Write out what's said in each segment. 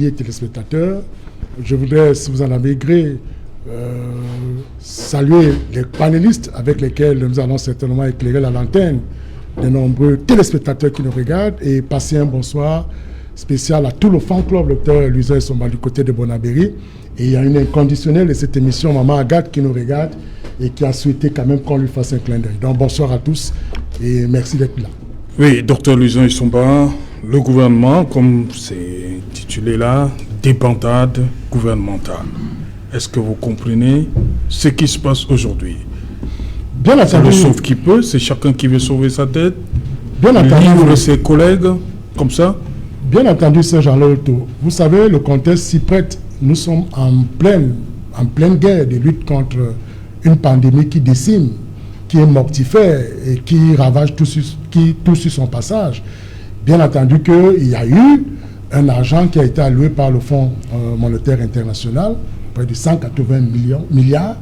milliers de téléspectateurs. Je voudrais, si vous en avez gré, saluer les panélistes avec lesquels nous allons certainement éclairer la lanterne de nombreux téléspectateurs qui nous regardent et passer un bonsoir spécial à tout le fan club Dr Louison Issoumba du côté de Bonabéry. Et il y a une inconditionnelle de cette émission, Maman Agathe, qui nous regarde et qui a souhaité quand même qu'on lui fasse un clin d'œil. Donc bonsoir à tous et merci d'être là. Oui, Dr Louison Issoumba, le gouvernement, comme c'est titulé là, débandade gouvernementale. Est-ce que vous comprenez ce qui se passe aujourd'hui? Bien entendu. Le sauve qui peut, c'est chacun qui veut sauver sa tête. Bien entendu. Livre ses collègues, comme ça. Bien entendu, Serge Lolto. Vous savez, le contexte s'y prête. Nous sommes en pleine guerre de lutte contre une pandémie qui décime, qui est mortifère et qui ravage tout sur son passage. Bien entendu qu'il y a eu un argent qui a été alloué par le Fonds monétaire international, près de 180 milliards.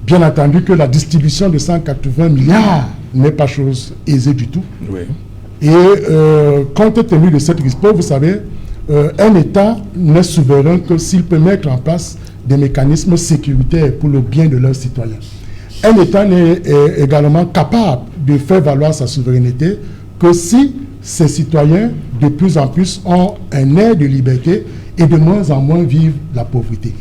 Bien entendu que la distribution de 180 milliards n'est pas chose aisée du tout. Oui. Et compte tenu de cette riposte, vous savez, un État n'est souverain que s'il peut mettre en place des mécanismes sécuritaires pour le bien de leurs citoyens. Un État n'est également capable de faire valoir sa souveraineté que si ses citoyens de plus en plus ont un air de liberté et de moins en moins vivent la pauvreté.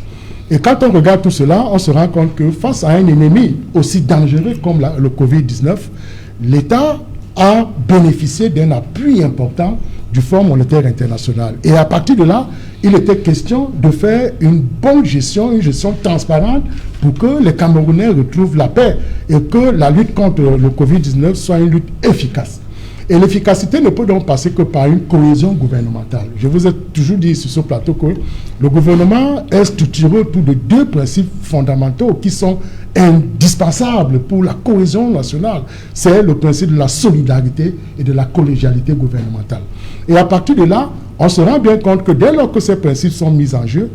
Et quand on regarde tout cela, on se rend compte que face à un ennemi aussi dangereux comme le Covid-19, l'État a bénéficié d'un appui important du Fonds monétaire international. Et à partir de là, il était question de faire une bonne gestion, une gestion transparente pour que les Camerounais retrouvent la paix et que la lutte contre le Covid-19 soit une lutte efficace. Et l'efficacité ne peut donc passer que par une cohésion gouvernementale. Je vous ai toujours dit sur ce plateau que le gouvernement est structuré autour de deux principes fondamentaux qui sont indispensables pour la cohésion nationale. C'est le principe de la solidarité et de la collégialité gouvernementale. Et à partir de là, on se rend bien compte que dès lors que ces principes sont mis en jeu,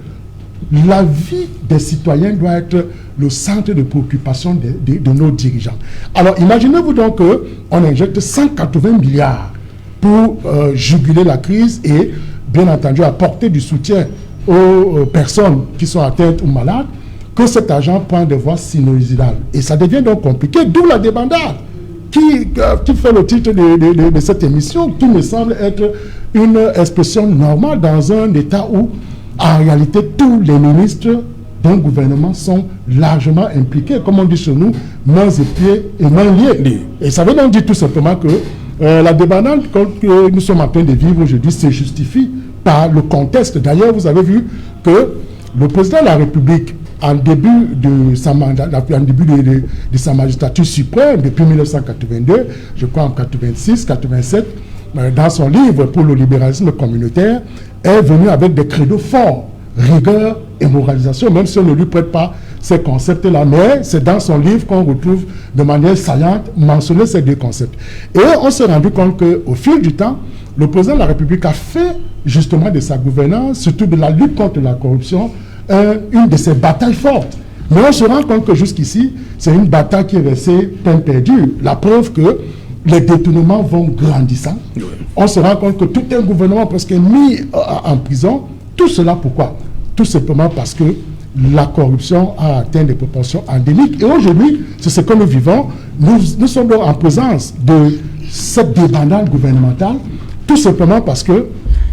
la vie des citoyens doit être le centre de préoccupation de nos dirigeants. Alors, imaginez-vous donc qu'on injecte 180 milliards pour juguler la crise et, bien entendu, apporter du soutien aux personnes qui sont atteintes ou malades, que cet argent prend des voies sinusoïdales. Et ça devient donc compliqué, d'où la débandade qui fait le titre de cette émission, qui me semble être une expression normale dans un État où, en réalité, tous les ministres d'un gouvernement sont largement impliqués, comme on dit chez nous, mains et pieds et mains liées. Et ça veut donc dire tout simplement que la débandade que nous sommes en train de vivre aujourd'hui se justifie par le contexte. D'ailleurs, vous avez vu que le président de la République, en début de sa magistrature suprême, depuis 1982, je crois en 86, 87, dans son livre pour le libéralisme communautaire, est venu avec des credos forts, rigueur et moralisation, même si on ne lui prête pas ces concepts-là, mais c'est dans son livre qu'on retrouve de manière saillante mentionner ces deux concepts. Et on s'est rendu compte qu'au fil du temps, le président de la République a fait justement de sa gouvernance, surtout de la lutte contre la corruption, une de ses batailles fortes. Mais on se rend compte que jusqu'ici, c'est une bataille qui est restée peine perdue. La preuve que les détournements vont grandissant. Oui. On se rend compte que tout un gouvernement presque est mis en prison. Tout cela pourquoi? Tout simplement parce que la corruption a atteint des proportions endémiques. Et aujourd'hui, c'est ce que nous vivons. Nous sommes donc en présence de cette débandade gouvernementale, tout simplement parce que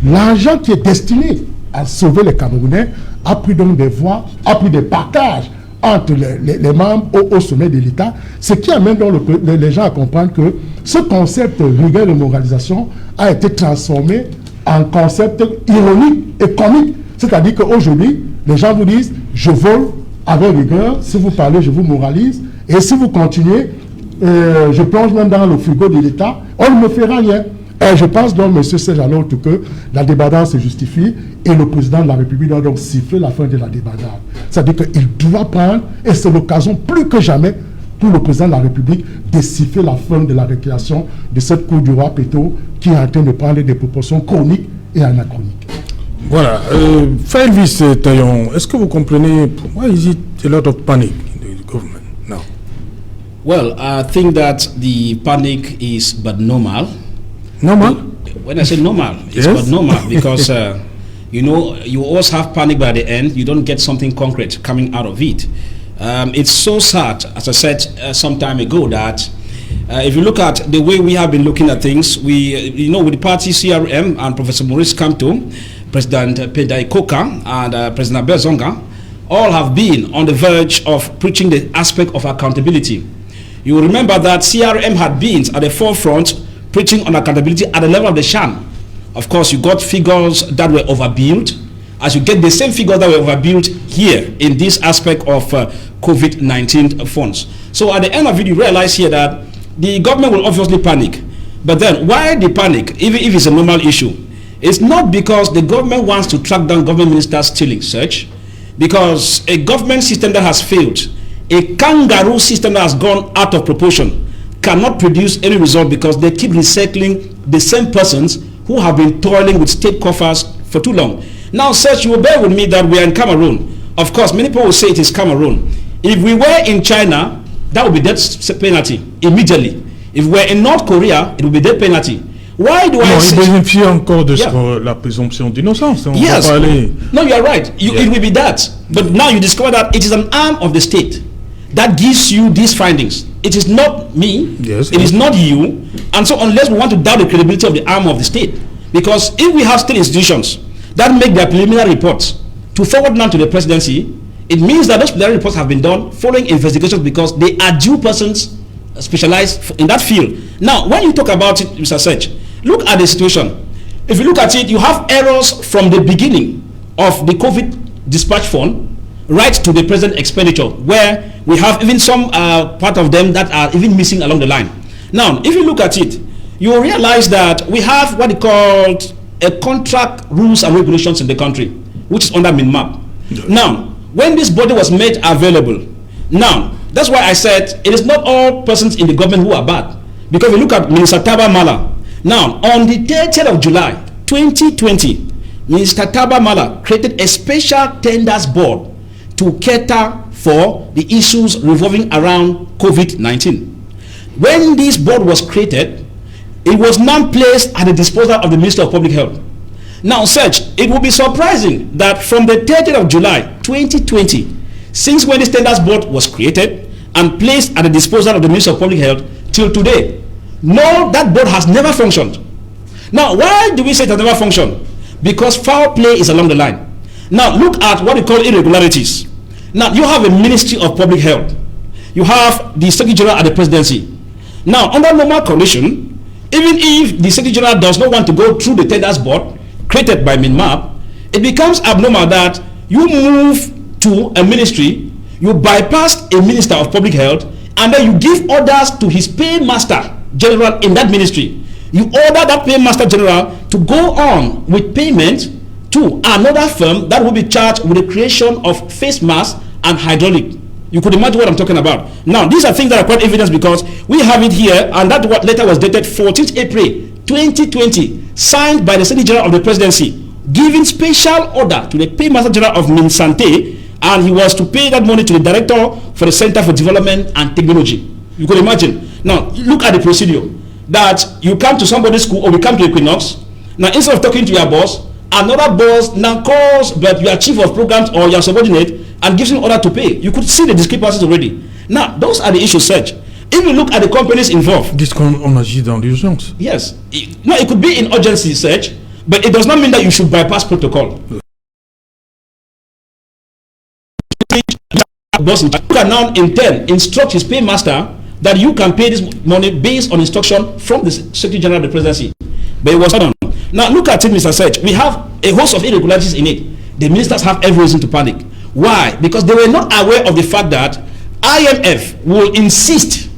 l'argent qui est destiné à sauver les Camerounais a pris donc des voies, a pris des partages entre les membres au sommet de l'État, ce qui amène donc les gens à comprendre que ce concept rigueur de moralisation a été transformé en concept ironique et comique. C'est-à-dire qu'aujourd'hui, les gens vous disent « je vole avec rigueur, si vous parlez, je vous moralise, et si vous continuez, je plonge même dans le frigo de l'État, on ne me fera rien ». Et je pense donc, M. Serge-Alain, que la débandade se justifie et le président de la République doit donc siffler la fin de la débandade. C'est-à-dire qu'il doit prendre, et c'est l'occasion plus que jamais pour le président de la République de siffler la fin de la récréation de cette cour du roi Péto qui est en train de prendre des proportions chroniques et anachroniques. Voilà. Failvis Taillon, est-ce que vous comprenez why is it a lot of panic in the government now? Well, I think that the panic is but normal. Normal? When I say normal, it's yes? but normal because you know, you always have panic by the end. You don't get something concrete coming out of it. It's so sad, as I said some time ago, that if you look at the way we have been looking at things, you know, with the party CRM and Professor Maurice Kamto, President Pedai Koka, and President Abel Zonga, all have been on the verge of preaching the aspect of accountability. You will remember that CRM had been at the forefront preaching on accountability at the level of the SHAN. Of course, you got figures that were overbuilt, as you get the same figures that were overbuilt here in this aspect of COVID-19 funds. So at the end of it, you realize here that the government will obviously panic. But then, why the panic, even if it's a normal issue? It's not because the government wants to track down government ministers stealing such, because a government system that has failed, a kangaroo system that has gone out of proportion, cannot produce any result because they keep recycling the same persons who have been toiling with state coffers for too long. Now, Serge, you will bear with me that we are in Cameroon. Of course, many people will say it is Cameroon. If we were in China, that would be death penalty immediately. If we were in North Korea, it would be death penalty. Why do I say... Non, il bénéficie encore de la présomption d'innocence. Yes. No, you are right. It will be that. But now you discover that it is an arm of the state that gives you these findings. It is not me. Yes. It is not you. And so unless we want to doubt the credibility of the arm of the state, because if we have state institutions that make their preliminary reports to forward now to the presidency, it means that those preliminary reports have been done following investigations because they are due persons specialized in that field. Now, when you talk about it, Mr. Serge, look at the situation. If you look at it, you have errors from the beginning of the COVID dispatch fund right to the present expenditure, where we have even some part of them that are even missing along the line. Now, if you look at it, you will realize that we have what is called a contract rules and regulations in the country, which is under MINMAP. Yes. Now, when this body was made available, now, that's why I said it is not all persons in the government who are bad. Because we look at Minister Taba Mala. Now, on the 30th of July, 2020, Minister Taba Mala created a special tenders board to cater for the issues revolving around COVID-19. When this board was created, it was now placed at the disposal of the Minister of Public Health. Now, Serge, it will be surprising that from the 30th of July 2020, since when this tenders board was created and placed at the disposal of the Minister of Public Health till today, no, that board has never functioned. Now, why do we say it has never functioned? Because foul play is along the line. Now, look at what we call irregularities. Now, you have a Ministry of Public Health. You have the Secretary General at the Presidency. Now, under normal condition, even if the Secretary General does not want to go through the tenders board created by MINMAP, it becomes abnormal that you move to a ministry, you bypass a Minister of Public Health, and then you give orders to his paymaster general in that ministry. You order that paymaster general to go on with payment to another firm that will be charged with the creation of face masks and hydraulic. You could imagine what I'm talking about. Now, these are things that are quite evidence because we have it here, and that letter was dated 14th April 2020, signed by the Secretary General of the Presidency, giving special order to the Paymaster General of Minsante, and he was to pay that money to the Director for the Center for Development and Technology. You could imagine. Now, look at the procedure. That you come to somebody's school or we come to Equinox. Now, instead of talking to your boss, another boss now calls but your chief of programs or your subordinate and gives you order to pay. You could see the discrepancies already. Now, those are the issues, Serge. If you look at the companies involved. This on agit dans l'urgence. Yes. No, it could be in urgency, Serge, but it does not mean that you should bypass protocol. Boss can now instruct his paymaster that you can pay this money based on instruction from the Secretary General of the Presidency. But it was not done. Now look at it, Mr. Serge. We have a host of irregularities in it. The ministers have every reason to panic. Why? Because they were not aware of the fact that IMF will insist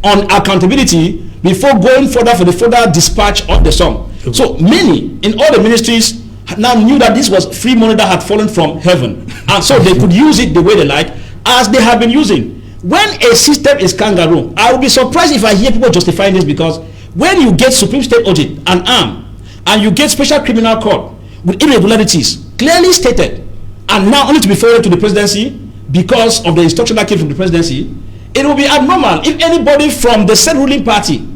on accountability before going further for the further dispatch of the sum. So many in all the ministries now knew that this was free money that had fallen from heaven. And so they could use it the way they like, as they have been using. When a system is kangaroo, I will be surprised if I hear people justifying this, because when you get Supreme State Audit and ARM, and you get Special Criminal Court with irregularities clearly stated, and now only to be forwarded to the presidency because of the instruction that came from the presidency, it will be abnormal if anybody from the said ruling party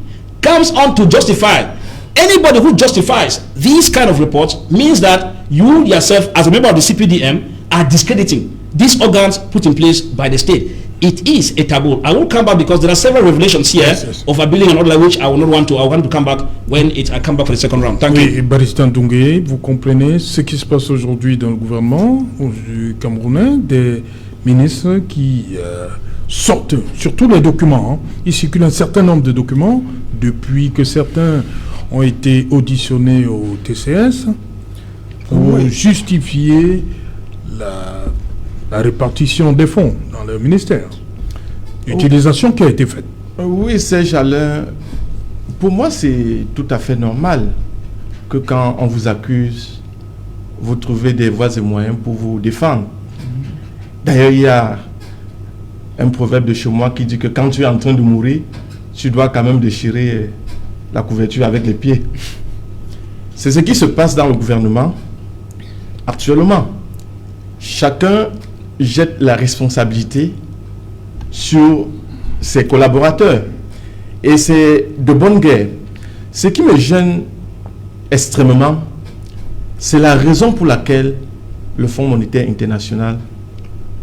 comes on to justify anybody who justifies these kind of reports means that you yourself, as a member of the CPDM, are discrediting these organs put in place by the state. It is a taboo. I will come back because there are several revelations here of a billing and all that, which I will not want to. I want to come back when I come back for the second round. Thank you. Barrister Ndoungé, vous comprenez ce qui se passe aujourd'hui dans le gouvernement camerounais, des ministres qui sortent sur tous les documents. Il circule un certain nombre de documents depuis que certains ont été auditionnés au TCS pour justifier la répartition des fonds dans le ministère. Utilisation qui a été faite. Oui, Serge Alain, pour moi c'est tout à fait normal que quand on vous accuse, vous trouvez des voies et moyens pour vous défendre. D'ailleurs, il y a un proverbe de chez moi qui dit que quand tu es en train de mourir, tu dois quand même déchirer la couverture avec les pieds. C'est ce qui se passe dans le gouvernement actuellement. Chacun jette la responsabilité sur ses collaborateurs. Et c'est de bonne guerre. Ce qui me gêne extrêmement, c'est la raison pour laquelle le Fonds monétaire international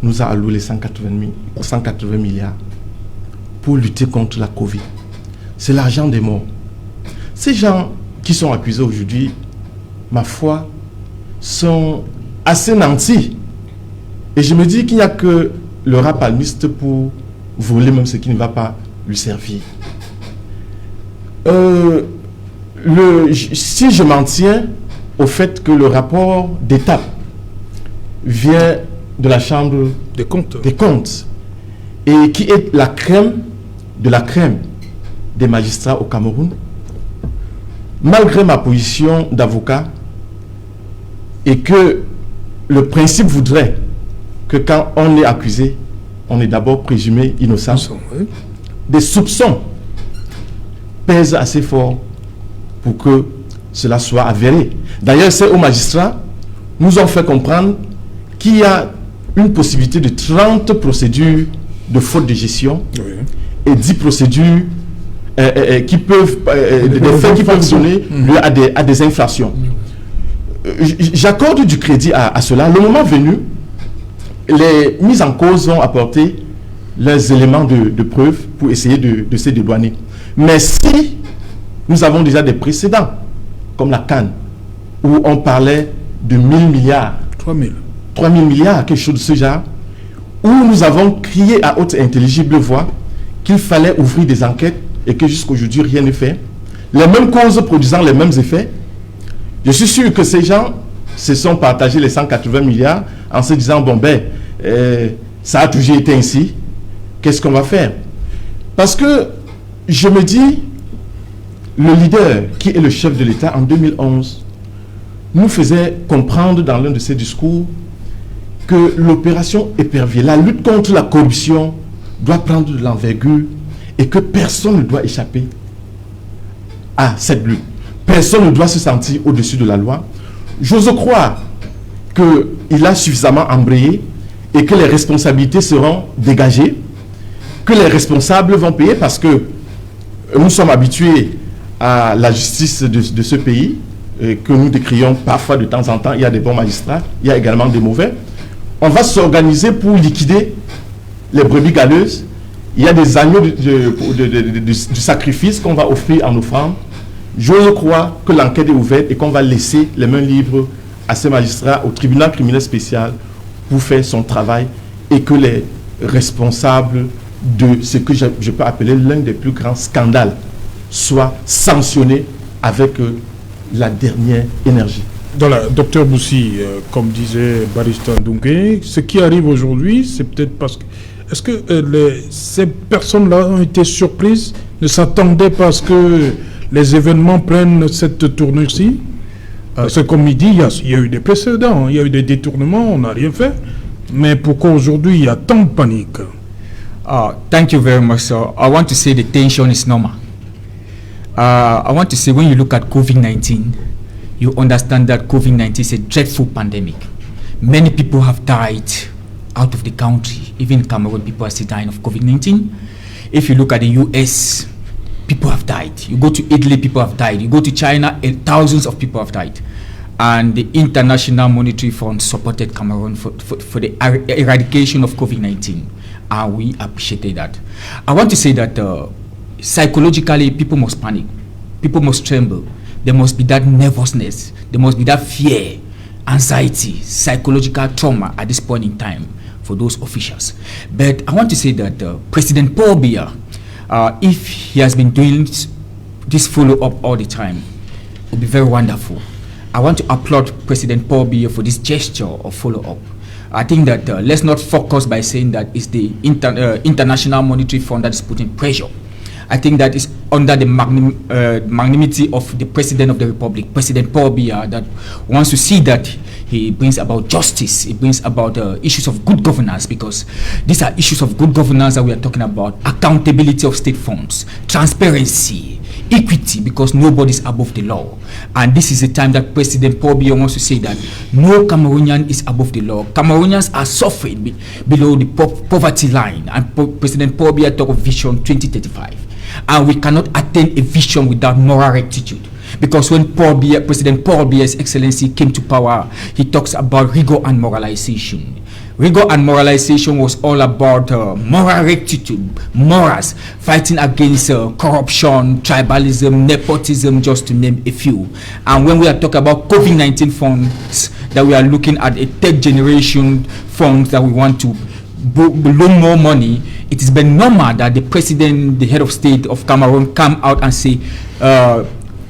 nous a alloué les 180 milliards pour lutter contre la Covid. C'est l'argent des morts. Ces gens qui sont accusés aujourd'hui, ma foi, sont assez nantis. Et je me dis qu'il n'y a que le rat palmiste pour voler même ce qui ne va pas lui servir. Si je m'en tiens au fait que le rapport d'étape vient de la Chambre des comptes et qui est la crème de la crème des magistrats au Cameroun, malgré ma position d'avocat et que le principe voudrait que quand on est accusé, on est d'abord présumé innocent, des soupçons pèsent assez fort pour que cela soit avéré. D'ailleurs, ces hauts magistrats nous ont fait comprendre qu'il y a une possibilité de 30 procédures de faute de gestion et 10 procédures qui peuvent, des faits qui peuvent donner lieu à des infractions. J'accorde du crédit à cela. Le moment venu, les mises en cause vont apporter leurs éléments de preuve pour essayer de se dédouaner. Mais si nous avons déjà des précédents, comme la CAN, où on parlait de 1000 milliards, 3000 milliards, quelque chose de ce genre, où nous avons crié à haute et intelligible voix qu'il fallait ouvrir des enquêtes et que jusqu'aujourd'hui rien n'est fait, les mêmes causes produisant les mêmes effets, je suis sûr que ces gens se sont partagés les 180 milliards en se disant, bon ben, ça a toujours été ainsi, qu'est-ce qu'on va faire? Parce que je me dis, le leader qui est le chef de l'État en 2011 nous faisait comprendre dans l'un de ses discours que l'opération Épervier, la lutte contre la corruption, doit prendre de l'envergure et que personne ne doit échapper à cette lutte. Personne ne doit se sentir au-dessus de la loi. J'ose croire qu'il a suffisamment embrayé et que les responsabilités seront dégagées, que les responsables vont payer parce que nous sommes habitués à la justice de ce pays que nous décrions parfois de temps en temps. Il y a des bons magistrats, il y a également des mauvais. On va s'organiser pour liquider les brebis galeuses. Il y a des agneaux du sacrifice qu'on va offrir en offrande. Je crois que l'enquête est ouverte et qu'on va laisser les mains libres à ces magistrats, au tribunal criminel spécial, pour faire son travail et que les responsables de ce que je peux appeler l'un des plus grands scandales soient sanctionnés avec la dernière énergie. Voilà, docteur Boussi, comme disait Barrister Ndoungé, ce qui arrive aujourd'hui, c'est peut-être parce que... Est-ce que ces personnes-là ont été surprises, ne s'attendaient pas à ce que les événements prennent cette tournure-ci? Parce que comme il dit, il y a eu des précédents, il y a eu des détournements, on n'a rien fait. Mais pourquoi aujourd'hui il y a tant de panique? Thank you very much, sir. I want to say the tension is normal. I want to say when you look at COVID-19, you understand that COVID-19 is a dreadful pandemic. Many people have died out of the country. Even in Cameroon, people are still dying of COVID-19. If you look at the US, people have died. You go to Italy, people have died. You go to China, thousands of people have died. And the International Monetary Fund supported Cameroon for the eradication of COVID-19. And we appreciated that. I want to say that psychologically, people must panic. People must tremble. There must be that nervousness. There must be that fear, anxiety, psychological trauma at this point in time for those officials. But I want to say that President Paul Biya, if he has been doing this follow-up all the time, it will be very wonderful. I want to applaud President Paul Biya for this gesture of follow-up. I think that let's not focus by saying that it's the International Monetary Fund that is putting pressure. I think that is under the magnanimity of the President of the Republic, President Paul Biya, that wants to see that he brings about justice, he brings about issues of good governance, because these are issues of good governance that we are talking about: accountability of state funds, transparency, equity, because nobody is above the law. And this is the time that President Paul Biya wants to say that no Cameroonian is above the law. Cameroonians are suffering below the poverty line, and President Paul Biya talk of Vision 2035. And we cannot attain a vision without moral rectitude. Because when President Paul Biya's Excellency came to power, he talks about rigor and moralization. Rigor and moralization was all about moral rectitude, morals, fighting against corruption, tribalism, nepotism, just to name a few. And when we are talking about COVID-19 funds, that we are looking at a third generation funds that we want to loan more money, it is been normal that the president, the head of state of Cameroon, come out and say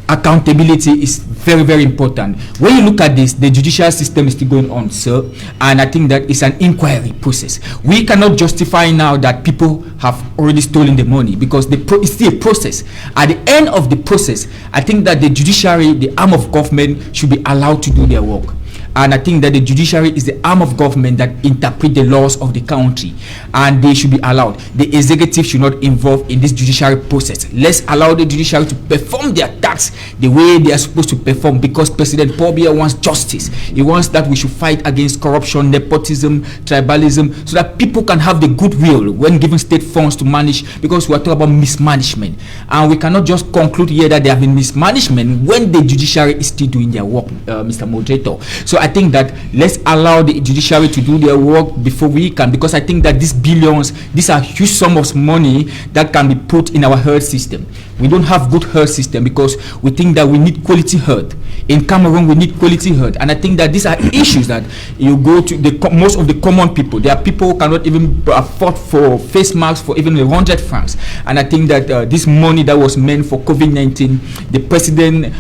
accountability is very, very important. When you look at this, the judicial system is still going on, sir, and I think that it's an inquiry process. We cannot justify now that people have already stolen the money, because it's still a process. At the end of the process, I think that the judiciary, the arm of government, should be allowed to do their work. And I think that the judiciary is the arm of government that interpret the laws of the country, and they should be allowed. The executive should not involve in this judiciary process. Let's allow the judiciary to perform their tasks the way they are supposed to perform, because President Paul Biya wants justice. He wants that we should fight against corruption, nepotism, tribalism, so that people can have the goodwill when giving state funds to manage, because we are talking about mismanagement. And we cannot just conclude here that there have been mismanagement when the judiciary is still doing their work, Mr. Moderator. So I think that let's allow the judiciary to do their work before we can, because I think that these billions, these are huge sums of money that can be put in our health system. We don't have good health system because we think that we need quality health. In Cameroon, we need quality health, and I think that these are issues that you go to most of the common people. There are people who cannot even afford for face masks for even 100 francs, and I think that this money that was meant for COVID-19, the president,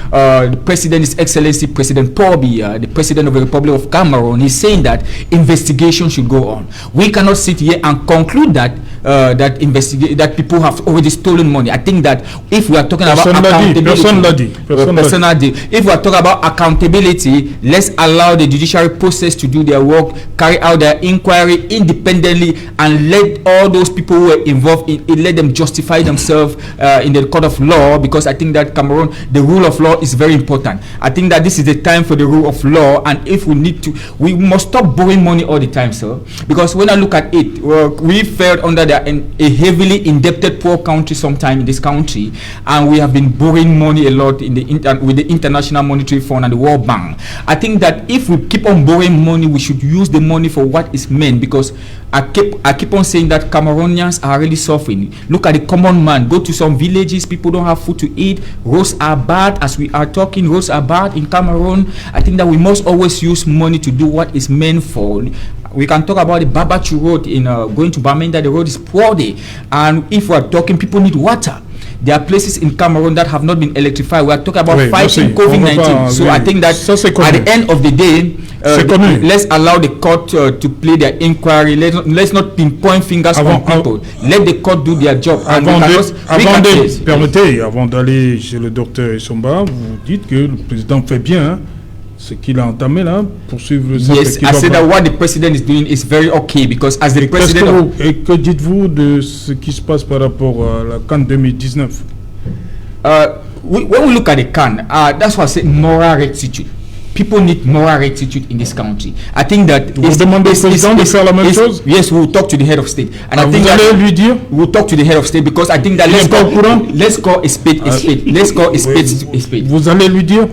His Excellency President Paul Biya, the president of the Republic of Cameroon, is saying that investigation should go on. We cannot sit here and conclude that that people have already stolen money. I think that if we are talking about accountability, if we are talking about accountability, let's allow the judiciary process to do their work, carry out their inquiry independently, and let all those people who were involved in it, let them justify themselves in the court of law, because I think that Cameroon, the rule of law is very important. I think that this is the time for the rule of law, and if we need to, we must stop borrowing money all the time, sir, because when I look at it, we failed under a heavily indebted poor country sometime in this country, and we have been borrowing money a lot in with the International Monetary Fund and the World Bank. I think that if we keep on borrowing money, we should use the money for what is meant, because I keep on saying that Cameroonians are really suffering. Look at the common man. Go to some villages, people don't have food to eat. Roads are bad. As we are talking, roads are bad in Cameroon. I think that we must always use money to do what is meant for. We can talk about the Babachu Road in going to Bamenda. The road is poor there, and if we are talking, people need water. There are places in Cameroon that have not been electrified. We are talking about fighting COVID-19. So I think that at the end of the day, let's allow the court to play their inquiry. Let's not pinpoint fingers on people. Let the court do their job. Avant d'aller chez le docteur Essomba, vous dites que le président fait bien ce qu'il a entamé là, poursuivre cette Yes, I said that what the president is doing is very okay, because as the president... Et que dites-vous de ce qui se passe par rapport à la CAN 2019? When we look at the CAN, that's why I said moral rectitude. People need moral rectitude in this country. I think that Vous demandez au président de faire la même chose? Yes, we will talk to the head of state. And I think vous allez lui dire? We will talk to the head of state because I think that let's call a spade a spade. Let's call a spade a spade. Vous allez lui dire?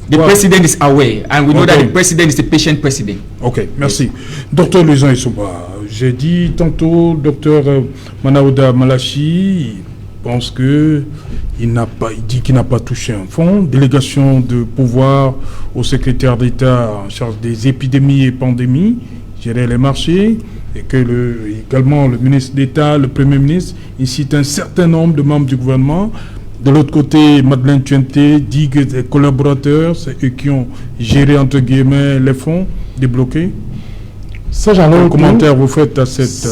The president is aware, and we know that the president is a patient president. Ok, merci. Docteur Luisan Essouba, j'ai dit tantôt, docteur Manaouda Malachi pense que il dit qu'il n'a pas touché un fonds. Délégation de pouvoir au secrétaire d'État en charge des épidémies et pandémies, gérer les marchés, et que également le ministre d'État, le Premier ministre, il cite un certain nombre de membres du gouvernement. De l'autre côté, Madeleine Tuenté dit que des collaborateurs, c'est eux qui ont géré, entre guillemets, les fonds débloqués. Quel commentaire vous faites à cette...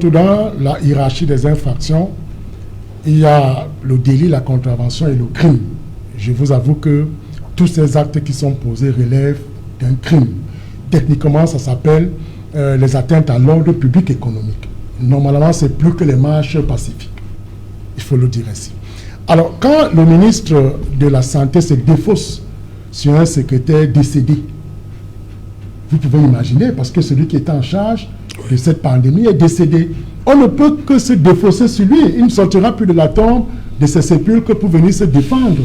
tout dans la hiérarchie des infractions, il y a le délit, la contravention et le crime. Je vous avoue que tous ces actes qui sont posés relèvent d'un crime. Techniquement, ça s'appelle les atteintes à l'ordre public économique. Normalement, c'est plus que les marches pacifiques. Il faut le dire ainsi. Alors, quand le ministre de la Santé se défausse sur un secrétaire décédé, vous pouvez imaginer, parce que celui qui était en charge de cette pandémie est décédé. On ne peut que se défausser sur lui. Il ne sortira plus de la tombe de ses sépulcres pour venir se défendre.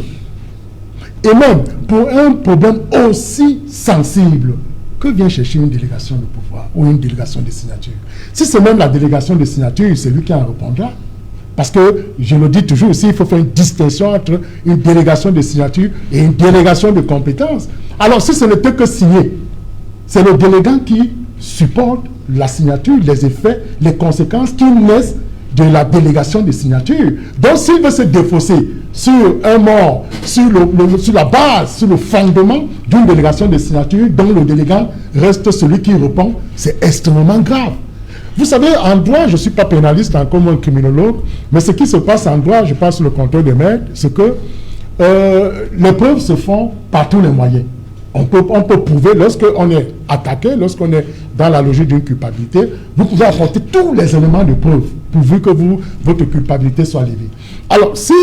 Et même pour un problème aussi sensible, que vient chercher une délégation de pouvoir ou une délégation de signature? Si c'est même la délégation de signature, c'est lui qui en répondra. Parce que, je le dis toujours aussi, il faut faire une distinction entre une délégation de signature et une délégation de compétences. Alors, si ce n'était que signer, c'est le délégant qui supporte la signature, les effets, les conséquences qui naissent de la délégation de signature. Donc, s'il veut se défausser sur un mort, sur la base, sur le fondement d'une délégation de signature, dont le délégant reste celui qui répond, c'est extrêmement grave. Vous savez, en droit, je ne suis pas pénaliste comme un criminologue, mais ce qui se passe en droit, je passe sur le contrôle des maîtres, c'est que les preuves se font par tous les moyens. On peut prouver, lorsqu'on est attaqué, lorsqu'on est dans la logique d'une culpabilité, vous pouvez apporter tous les éléments de preuve, pourvu que votre culpabilité soit levée. Alors, si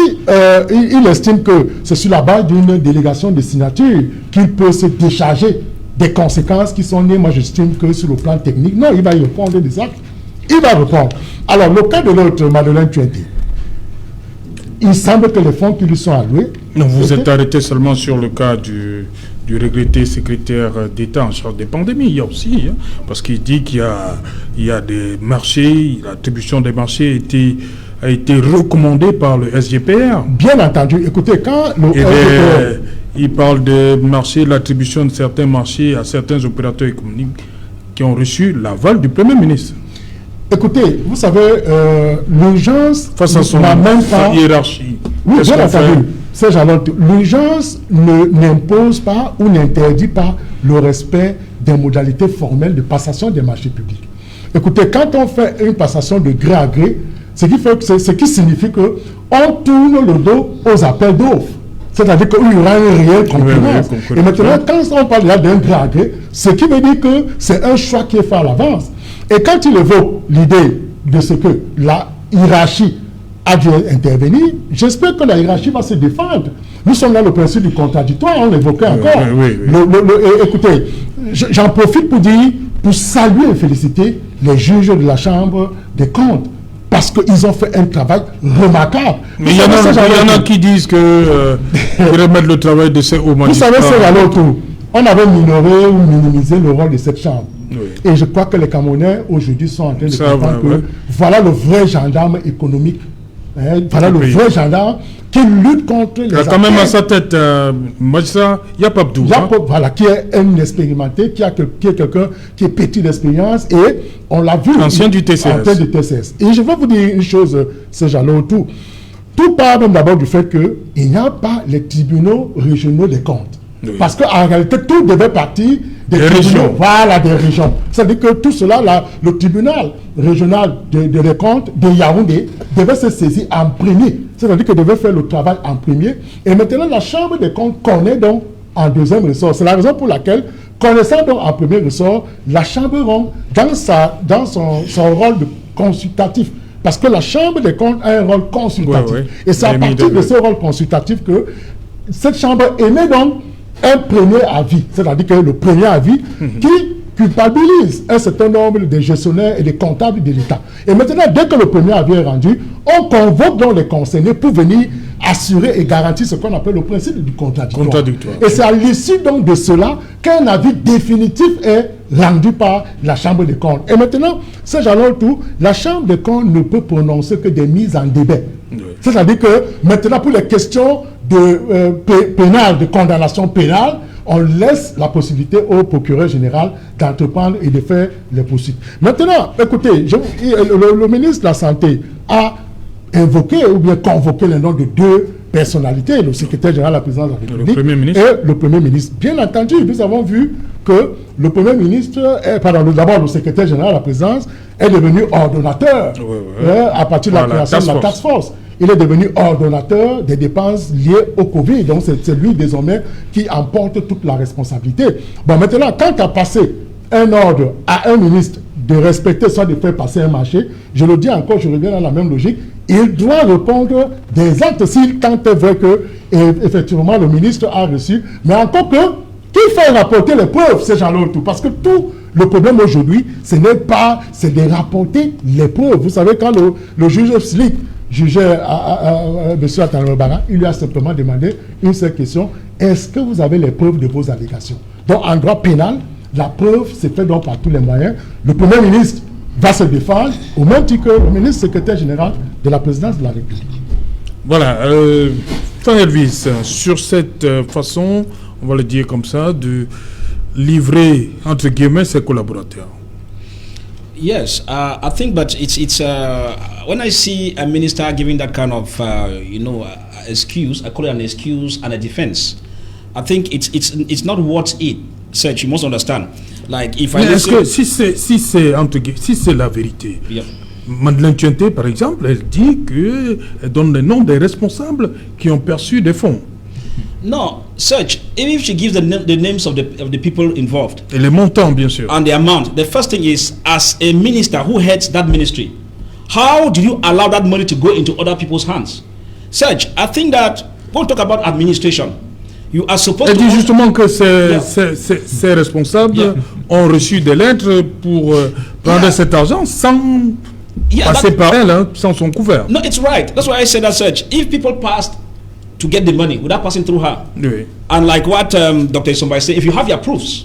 il estime que c'est sur la base d'une délégation de signature qu'il peut se décharger des conséquences qui sont nées, moi j'estime que sur le plan technique, non, il va y répondre des actes. Il va répondre. Alors, le cas de l'autre, Madeleine Tuenté, il semble que les fonds qui lui sont alloués... Non, vous êtes arrêté seulement sur le cas du regretté secrétaire d'État en charge des pandémies. Il y a aussi, parce qu'il dit qu'il y a des marchés, l'attribution des marchés a été recommandée par le SGPR. Bien entendu. Écoutez, quand le SGPR... Il parle de marchés, l'attribution de certains marchés à certains opérateurs économiques qui ont reçu l'aval du Premier ministre. Écoutez, vous savez, l'urgence face à son hiérarchie. Oui, bien entendu. L'urgence n'impose pas ou n'interdit pas le respect des modalités formelles de passation des marchés publics. Écoutez, quand on fait une passation de gré à gré, ce qui signifie qu'on tourne le dos aux appels d'offres. C'est-à-dire qu'il y aura une réelle concurrence. Et maintenant, quand on parle là d'un gré à gré, ce qui veut dire que c'est un choix qui est fait à l'avance. Et quand il évoque l'idée de ce que la hiérarchie a dû intervenir, j'espère que la hiérarchie va se défendre. Nous sommes dans le principe du contradictoire, on l'évoquait encore. Écoutez, j'en profite pour saluer et féliciter les juges de la Chambre des comptes. Parce qu'ils ont fait un travail remarquable. Mais il y en a qui disent que remettre le travail de ces hauts magistrats. Vous savez, c'est à l'autre tour. On avait minoré ou minimisé le rôle de cette chambre. Oui. Et je crois que les Camerounais aujourd'hui sont en train de comprendre que voilà le vrai gendarme économique. Voilà le vrai gendarme qui lutte contre les... Il y a quand même à sa tête magistrat Yapabdou. Voilà, qui est un expérimenté, qui est quelqu'un qui est petit d'expérience, et on l'a vu. Ancien du TCS. Et je vais vous dire une chose, c'est Jalot, tout part même d'abord du fait qu'il n'y a pas les tribunaux régionaux des comptes. Oui. Parce qu'en réalité, tout devait partir des régions. Voilà, des régions. C'est-à-dire que tout cela, là, le tribunal régional des comptes de Yaoundé devait se saisir en premier. C'est-à-dire qu'il devait faire le travail en premier. Et maintenant, la Chambre des comptes connaît donc en deuxième ressort. C'est la raison pour laquelle, connaissant donc en premier ressort, la Chambre rentre dans son rôle de consultatif. Parce que la Chambre des comptes a un rôle consultatif. Et c'est à partir de ce rôle consultatif que cette Chambre émet donc un premier avis, c'est-à-dire que le premier avis qui culpabilise un certain nombre de gestionnaires et de comptables de l'État. Et maintenant, dès que le premier avis est rendu, on convoque donc les concernés pour venir assurer et garantir ce qu'on appelle le principe du contradictoire. Et c'est à l'issue donc de cela qu'un avis définitif est rendu par la Chambre des comptes. Et maintenant, c'est genre tout, la Chambre des comptes ne peut prononcer que des mises en débat. Oui. C'est-à-dire que maintenant, pour les questions de pénales, de condamnation pénale, on laisse la possibilité au procureur général d'entreprendre et de faire les poursuites. Maintenant, écoutez, le ministre de la Santé a invoqué ou bien convoqué le nom de deux personnalités, le secrétaire général de la présidence de la République et le Premier ministre. Bien entendu, nous avons vu que le Premier ministre, d'abord le secrétaire général de la présidence est devenu ordonnateur à partir de la création de la task force. Il est devenu ordonnateur des dépenses liées au Covid. Donc, c'est lui désormais qui emporte toute la responsabilité. Bon, maintenant, quand tu as passé un ordre à un ministre de respecter, soit de faire passer un marché, je le dis encore, je reviens dans la même logique, il doit répondre des actes s'il tente vrai que, effectivement, le ministre a reçu. Mais encore que, qui fait rapporter les preuves, ces gens-là tout. Parce que tout le problème aujourd'hui, ce n'est pas, c'est de rapporter les preuves. Vous savez, quand le juge Slick jugeait M. Atanobara, il lui a simplement demandé une seule question: est-ce que vous avez les preuves de vos allégations? Donc, en droit pénal, la preuve se fait donc par tous les moyens. Le Premier ministre va se défendre, au même titre que le ministre secrétaire général de la présidence de la République. Voilà. Elvis, sur cette façon, on va le dire comme ça, de livrer, entre guillemets, ses collaborateurs. Yes, I think, but it's when I see a minister giving that kind of excuse, I call it an excuse and a defense. I think it's not worth it. Serge, you must understand. Like if est-ce que si c'est la vérité, yep. Madeleine Tienté, par exemple, elle dit qu'elle donne les noms des responsables qui ont perçu des fonds. No, Serge, even if she gives the names of the people involved. Et les montants, bien sûr. And the amount. The first thing is, as a minister who heads that ministry, how do you allow that money to go into other people's hands? Serge, I think that when we talk about administration, you are supposed to... Elle dit justement que ces responsables ont reçu des lettres pour prendre cet argent sans passer par elle, sans son couvert. No, it's right. That's why I said that, Serge. If people passed to get the money without passing through her, oui. And like what Dr. Isombai said, if you have your proofs,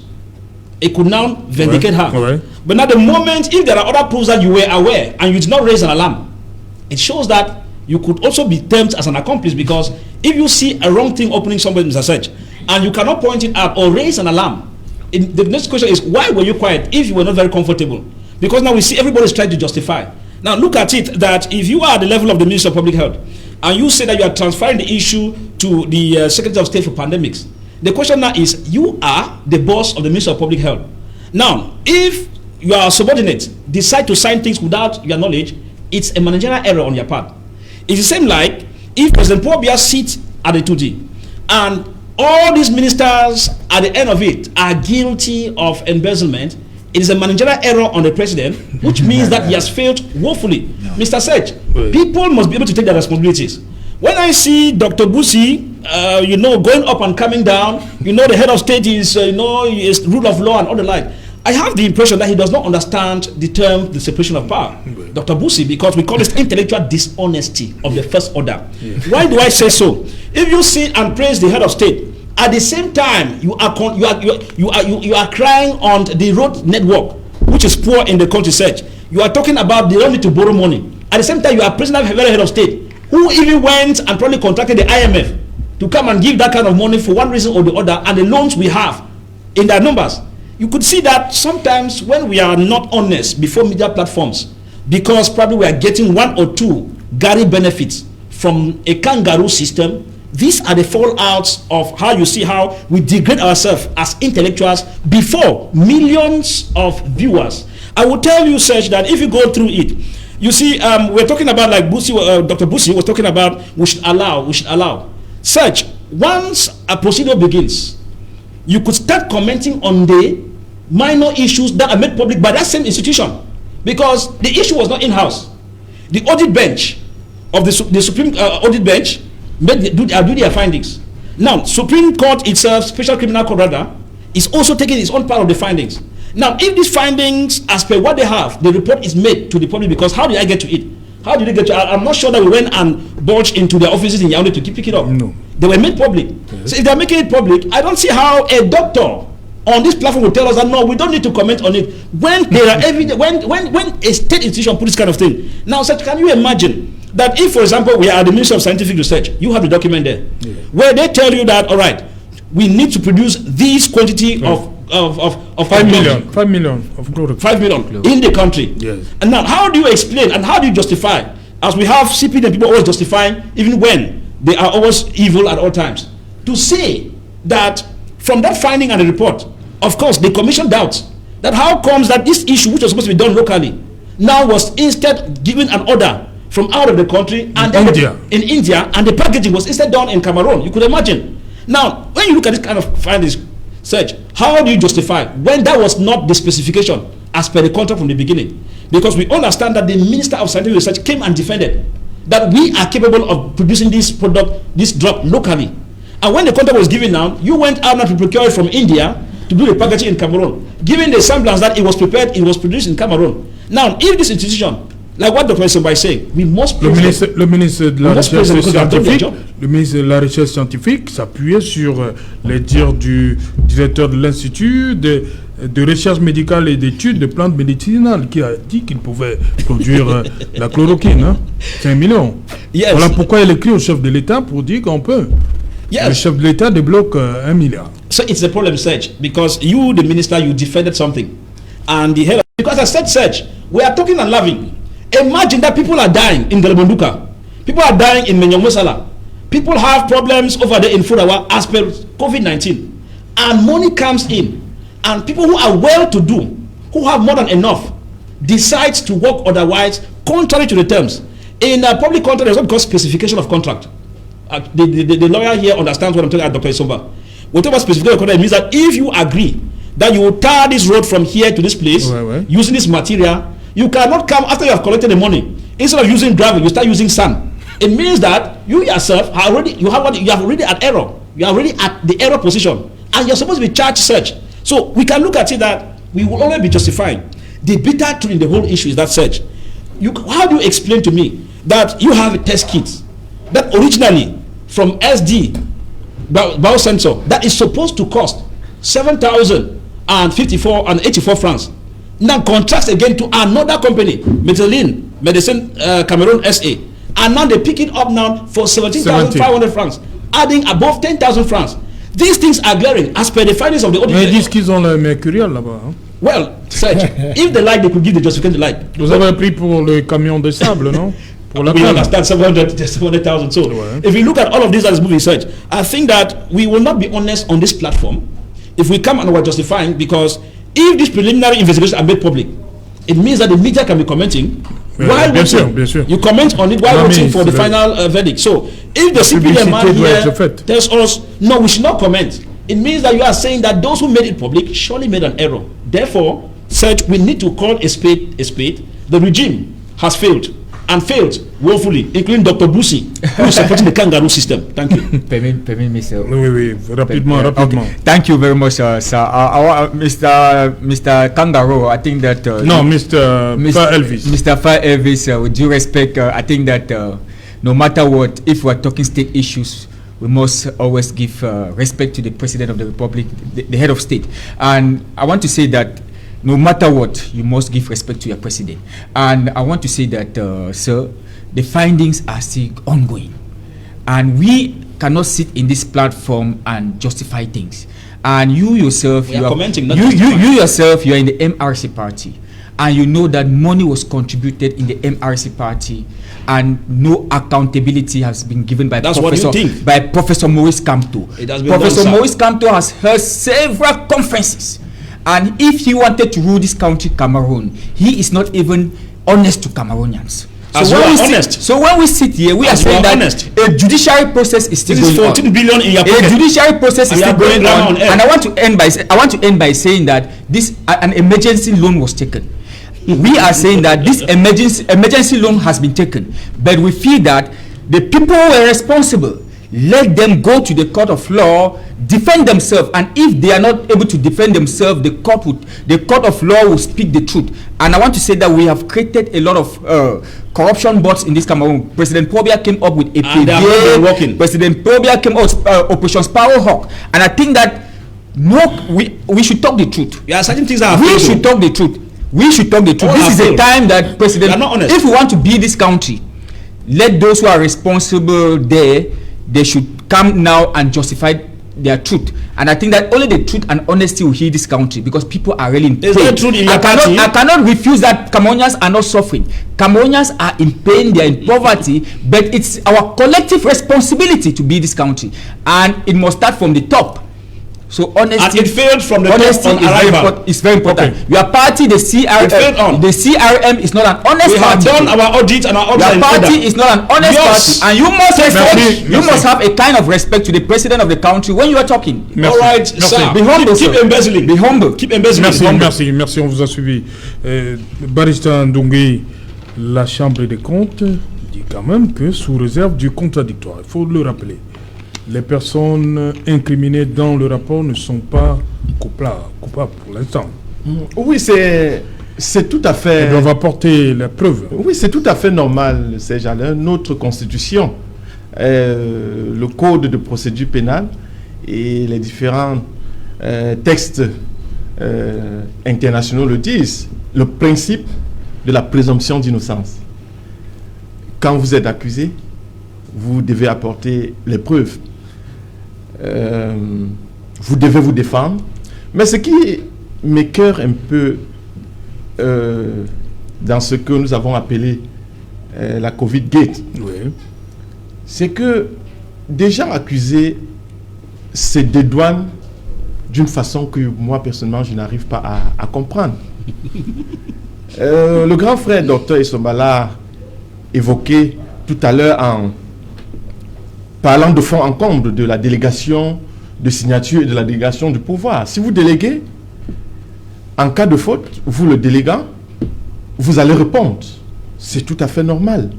it could now vindicate her. Ouais. But at the moment, if there are other proofs that you were aware and you did not raise an alarm, it shows that you could also be termed as an accomplice, because if you see a wrong thing opening somebody's search and you cannot point it out or raise an alarm, the next question is, why were you quiet if you were not very comfortable? Because now we see everybody's trying to justify. Now look at it, that if you are at the level of the Minister of Public Health and you say that you are transferring the issue to the Secretary of State for Pandemics, the question now is, you are the boss of the Minister of Public Health. Now, if your subordinates decide to sign things without your knowledge, it's a managerial error on your part. It's the same like if President Paul Biya sits at the 2G and all these ministers at the end of it are guilty of embezzlement, it is a managerial error on the president, which means that he has failed woefully. No. Mr. Serge, people must be able to take their responsibilities. When I see Dr. Busi, going up and coming down, the head of state is, is rule of law and all the like, I have the impression that he does not understand the term, the separation of power. Dr. Busi, because we call it intellectual dishonesty of the first order. Yeah. Why do I say so? If you sit and praise the head of state, at the same time you are crying on the road network, which is poor in the country, Serge. You are talking about they don't need to borrow money. At the same time, you are praising that very head of state, who even went and probably contacted the IMF to come and give that kind of money for one reason or the other, and the loans we have in their numbers. You could see that sometimes when we are not honest before media platforms, because probably we are getting one or two Gary benefits from a kangaroo system, these are the fallouts of how you see how we degrade ourselves as intellectuals before millions of viewers. I will tell you, Serge, that if you go through it, you see, we're talking about, like Dr. Busi was talking about, we should allow. Serge, once a procedure begins, you could start commenting on the minor issues that are made public by that same institution, because the issue was not in-house. The audit bench of the Supreme Audit Bench do their findings. Now, Supreme Court itself, Special Criminal Court rather, is also taking its own part of the findings. Now, if these findings, as per what they have, the report is made to the public, because how did I get to it? How did they get to it? I'm not sure that we went and bulged into their offices in Yaoundé to pick it up. No. They were made public. Yes. So if they're making it public, I don't see how a doctor on this platform will tell us that no, we don't need to comment on it. When there are evidence, when a state institution puts this kind of thing. Now, sir, can you imagine that if, for example, we are at the Ministry of Scientific Research, you have the document there, where they tell you that, all right, we need to produce this quantity of 5 million. 5 million of chloroquine. 5 million in the country. Yes. And now, how do you explain and how do you justify? As we have CPD and people always justifying, even when they are always evil at all times, to say that from that finding and the report, of course, the commission doubts that how comes that this issue, which was supposed to be done locally, now was instead given an order from out of the country and in India, and the packaging was instead done in Cameroon. You could imagine. Now, when you look at this kind of findings, search, how do you justify when that was not the specification as per the contract from the beginning? Because we understand that the Minister of Scientific Research came and defended that we are capable of producing this product, this drug locally. And when the contract was given now, you went out now to procure it from India to do the packaging in Cameroon, given the semblance that it was prepared, it was produced in Cameroon. Now, if this institution, like what Dr. Somba is saying, we must le ministre de la Recherche scientifique s'appuyait sur les dires du directeur de l'Institut de recherche médicale et d'études de plantes médicinales qui a dit qu'il pouvait produire la chloroquine. Hein? 5 millions. Yes. Voilà pourquoi il écrit au chef de l'État pour dire qu'on peut. Yes. Le chef de l'État débloque 1 milliard. So it's a problem, Serge, because you, the minister, you defended something. And the head of, because I said, Serge, we are talking and laughing. Imagine that people are dying in Galabonduka. People are dying in Menyomosala. People have problems over there in Furawa as per COVID-19. And money comes in. And people who are well-to-do, who have more than enough, decides to work otherwise, contrary to the terms. In a public contract, there's what called specification of contract. The lawyer here understands what I'm telling Dr. Somba. Whatever specification of contract means that if you agree that you will tar this road from here to this place using this material, you cannot come after you have collected the money. Instead of using gravel, you start using sand. It means that you yourself are already you have already at error. You are already at the error position, and you're supposed to be charged search. So we can look at it that we will always be justifying. The bitter truth in the whole issue is that search. How do you explain to me that you have a test kit that originally from SD biosensor that is supposed to cost 7,054 and 84 francs, now contracts again to another company, Medicine Cameroon SA, and now they pick it up now for 17,500 francs, adding above 10,000 francs. These things are glaring as per the findings of the audit. Mais ils disent qu'ils ont le mercurial là-bas. Hein? Well, search. If they like, they could give the justification they like. Vous avez pris pour le camion de sable, non? We understand 700,000. So, if we look at all of these as moving search, I think that we will not be honest on this platform if we come and we're justifying, because if these preliminary investigations are made public, it means that the media can be commenting while waiting. You comment on it while waiting for the final verdict. So, if the CPD man here tells us, no, we should not comment, it means that you are saying that those who made it public surely made an error. Therefore, search, we need to call a spade a spade. The regime has failed. And failed woefully, including Dr. Busi, who is supporting the kangaroo system. Thank you. Permit me, sir. Oui, rapidement. Okay. Thank you very much, sir. Mr. Kangaroo, I think that... no, Mr. Fa Elvis. Mr. Fa Elvis, with due respect, I think that no matter what, if we are talking state issues, we must always give respect to the President of the Republic, the head of state. And I want to say that no matter what, you must give respect to your president. And I want to say that, sir, the findings are still ongoing. And we cannot sit in this platform and justify things. And you yourself, you are in the MRC party. And you know that money was contributed in the MRC party, and no accountability has been given by Professor Maurice Kamto. Professor Maurice Kamto has held several conferences. And if he wanted to rule this country, Cameroon, he is not even honest to Cameroonians. So when we sit here, we are saying that a judiciary process is still going on. 14 billion in your pocket. A judiciary process is still going on. And I want to end by saying that an emergency loan was taken. We are saying that this emergency loan has been taken, but we feel that the people who were responsible let them go to the court of law, defend themselves, and if they are not able to defend themselves, the court of law will speak the truth. And I want to say that we have created a lot of corruption bots in this Cameroon. President Pobia came up with APDA. President Pobia came up with Operation Sparrowhawk, and I think that we should talk the truth. There are certain things that we should talk the truth. We should talk the truth. This is a time that President, if we want to build this country, let those who are responsible there, they should come now and justify their truth. And I think that only the truth and honesty will heal this country, because people are really in pain. I cannot refuse that Cameroonians are not suffering. Cameroonians are in pain, they are in poverty, but it's our collective responsibility to build this country. And it must start from the top. So honesty, and it failed from the honesty is very important. Okay. Your party, the CRM is not an honest party. We have done our audit and our audit. Your party is not an honest party, and you must have a kind of respect to the president of the country when you are talking. Merci. All right, sir. Be humble. Keep embezzling. Be humble. Keep embezzling. Merci. On vous a suivi. Barrister Ndongui, la Chambre des comptes dit quand même que sous réserve du contradictoire, il faut le rappeler. Les personnes incriminées dans le rapport ne sont pas coupables pour l'instant. Oui, c'est tout à fait... Elles doivent apporter la preuve. Oui, c'est tout à fait normal, Serge Alain. Notre constitution, le code de procédure pénale et les différents textes internationaux le disent. Le principe de la présomption d'innocence. Quand vous êtes accusé, vous devez apporter les preuves. Vous devez vous défendre. Mais ce qui m'écoeure un peu dans ce que nous avons appelé la Covid Gate, c'est que des gens accusés se dédouanent d'une façon que moi personnellement je n'arrive pas à comprendre. Le grand frère Dr Essombala évoquait tout à l'heure en parlant de fond en comble de la délégation de signature et de la délégation du pouvoir. Si vous déléguez, en cas de faute, vous le déléguant, vous allez répondre. C'est tout à fait normal.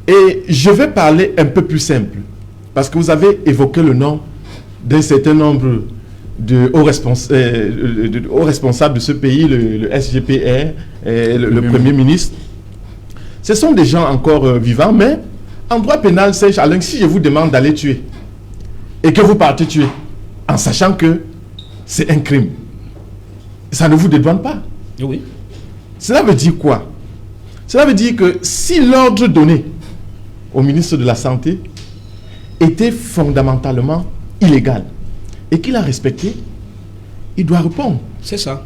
Et je vais parler un peu plus simple, parce que vous avez évoqué le nom d'un certain nombre de hauts responsables de ce pays, le SGPR, le Premier ministre. Ce sont des gens encore vivants, mais en droit pénal, Serge Alain, si je vous demande d'aller tuer et que vous partez tuer, en sachant que c'est un crime, ça ne vous dédouane pas. Oui. Cela veut dire quoi? Cela veut dire que si l'ordre donné au ministre de la Santé était fondamentalement illégal et qu'il a respecté, il doit répondre. C'est ça.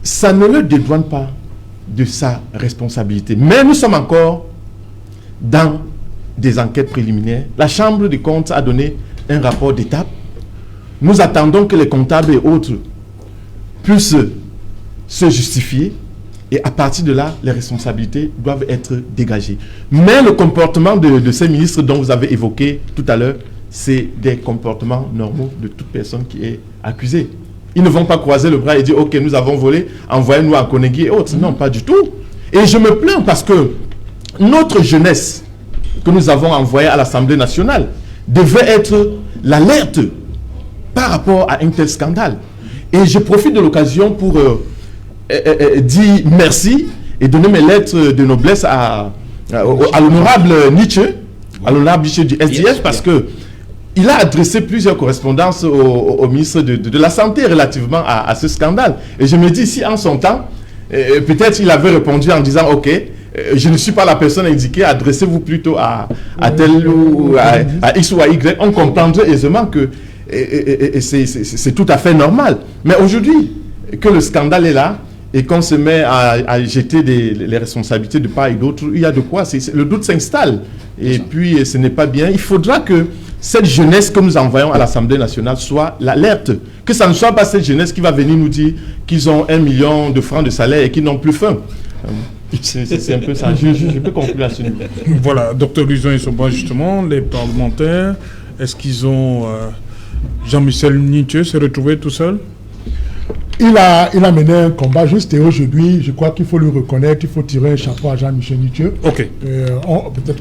Ça ne le dédouane pas de sa responsabilité. Mais nous sommes encore dans des enquêtes préliminaires. La Chambre des comptes a donné un rapport d'étape. Nous attendons que les comptables et autres puissent se justifier, et à partir de là, les responsabilités doivent être dégagées. Mais le comportement de ces ministres dont vous avez évoqué tout à l'heure, c'est des comportements normaux de toute personne qui est accusée. Ils ne vont pas croiser le bras et dire « Ok, nous avons volé, envoyez-nous à Konegui et autres. » Non, pas du tout. Et je me plains parce que notre jeunesse que nous avons envoyée à l'Assemblée nationale devait être l'alerte par rapport à un tel scandale. Et je profite de l'occasion pour dire merci et donner mes lettres de noblesse à l'honorable Nietzsche, à l'honorable Nietzsche du SDF, parce que il a adressé plusieurs correspondances au ministre de la Santé relativement à ce scandale. Et je me dis, si en son temps, peut-être il avait répondu en disant, ok, je ne suis pas la personne indiquée, adressez-vous plutôt à tel ou à X ou à Y, on comprendrait aisément que c'est tout à fait normal. Mais aujourd'hui, que le scandale est là et qu'on se met à jeter les responsabilités de part et d'autre, il y a de quoi, le doute s'installe. Et puis, ce n'est pas bien. Il faudra que cette jeunesse que nous envoyons à l'Assemblée nationale soit l'alerte. Que ça ne soit pas cette jeunesse qui va venir nous dire qu'ils ont 1 million de francs de salaire et qu'ils n'ont plus faim. C'est un peu ça. Je peux conclure là-dessus. Voilà, Dr Luison et Soba, justement, les parlementaires, est-ce qu'ils ont... Jean-Michel Nietzsche s'est retrouvé tout seul? il a mené un combat juste et aujourd'hui, je crois qu'il faut lui reconnaître, il faut tirer un chapeau à Jean-Michel Nitieux. Ok.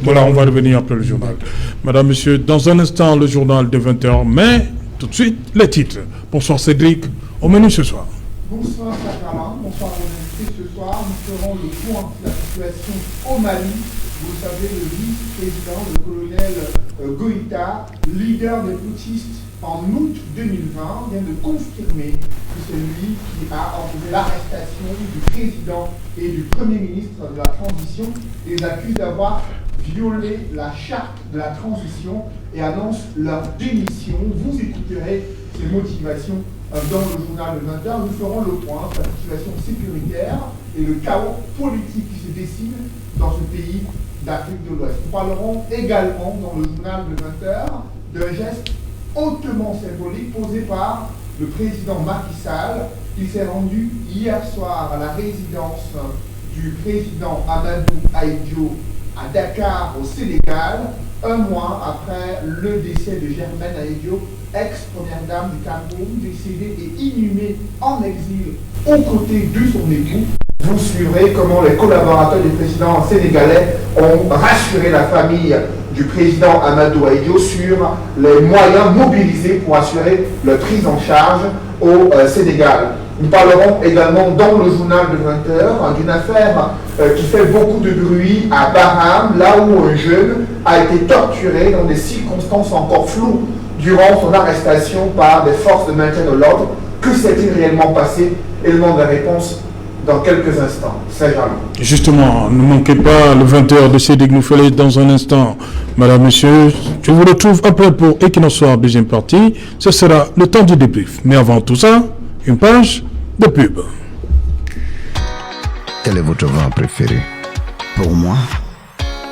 Voilà, on va revenir après le journal. Madame, monsieur, dans un instant, le journal de 20h, mais tout de suite, les titres. Bonsoir Cédric, au menu ce soir. Bonsoir Saint-Germain, bonsoir aux invités. Ce soir, nous ferons le point sur la situation au Mali. Vous le savez, le vice-président, le colonel Goïta, leader des putschistes en août 2020, vient de confirmer que c'est lui qui a ordonné l'arrestation du président et du premier ministre de la transition. Il les accuse d'avoir violé la charte de la transition et annonce leur démission. Vous écouterez ces motivations dans le journal de 20h. Nous ferons le point sur la situation sécuritaire et le chaos politique qui se dessine dans ce pays d'Afrique de l'Ouest. Nous parlerons également dans le journal de 20h d'un geste hautement symbolique posé par le président Macky Sall. Il s'est rendu hier soir à la résidence du président Amadou Ahidjo à Dakar, au Sénégal, un mois après le décès de Germaine Ahidjo, ex-première dame du Cameroun, décédée et inhumée en exil aux côtés de son époux. Vous suivrez comment les collaborateurs du président sénégalais ont rassuré la famille du président Amadou Ahidjo sur les moyens mobilisés pour assurer leur prise en charge au Sénégal. Nous parlerons également dans le journal de 20h d'une affaire qui fait beaucoup de bruit à Baham, là où un jeune a été torturé dans des circonstances encore floues durant son arrestation par des forces de maintien de l'ordre. Que s'est-il réellement passé? Élément de réponse dans quelques instants. Saint-Germain. Justement, ne manquez pas le 20h de Cédric Nouffelé dans un instant. Madame, monsieur, je vous retrouve après pour Equinox Soir, deuxième partie. Ce sera le temps du débrief. Mais avant tout ça, une page de pub. Quel est votre vin préféré? Pour moi,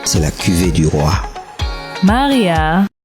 c'est la cuvée du roi. Maria.